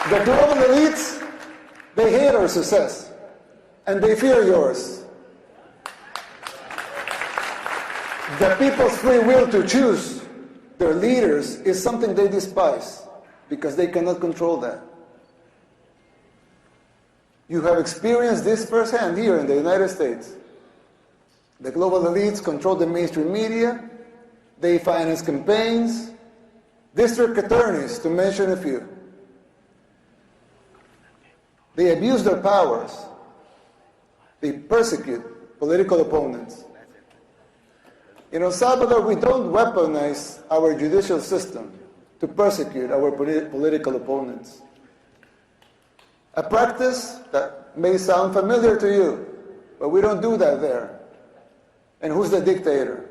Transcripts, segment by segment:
The global elites, they hate our success, and they fear yours. The people's free will to choose their leaders is something they despise, because they cannot control that. You have experienced this firsthand here in the United States. The global elites control the mainstream media, they finance campaigns, district attorneys, to mention a few. They abuse their powers. They persecute political opponents. In El Salvador, we don't weaponize our judicial system to persecute our political opponents. A practice that may sound familiar to you, but we don't do that there. And who's the dictator?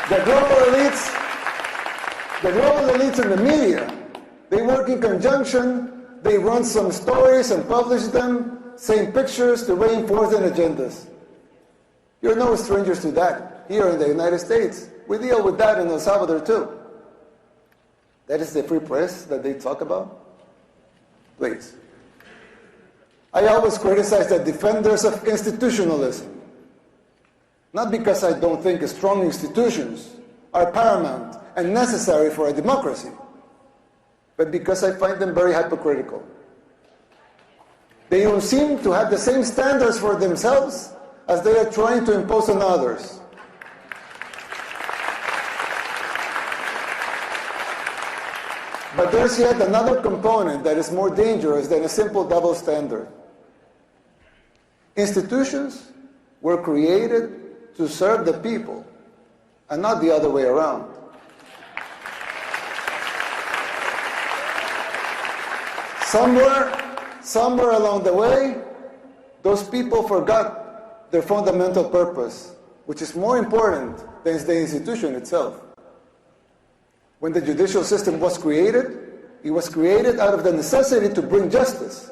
The global elites in the media, they work in conjunction, they run some stories and publish them, same pictures to reinforce their agendas. You're no strangers to that here in the United States. We deal with that in El Salvador too. That is the free press that they talk about? Please. I always criticize the defenders of institutionalism. Not because I don't think strong institutions are paramount and necessary for a democracy, but because I find them very hypocritical. They don't seem to have the same standards for themselves as they are trying to impose on others. But there's yet another component that is more dangerous than a simple double standard. Institutions were created to serve the people, and not the other way around. Somewhere along the way, those people forgot their fundamental purpose, which is more important than the institution itself. When the judicial system was created, it was created out of the necessity to bring justice.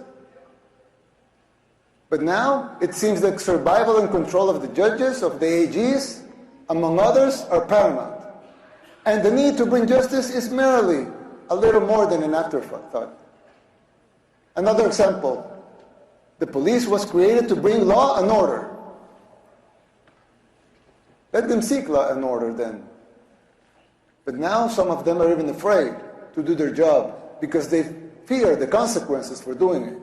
But now, it seems that survival and control of the judges, of the AGs, among others, are paramount. And the need to bring justice is merely a little more than an afterthought. Another example, the police was created to bring law and order. Let them seek law and order then. But now some of them are even afraid to do their job because they fear the consequences for doing it.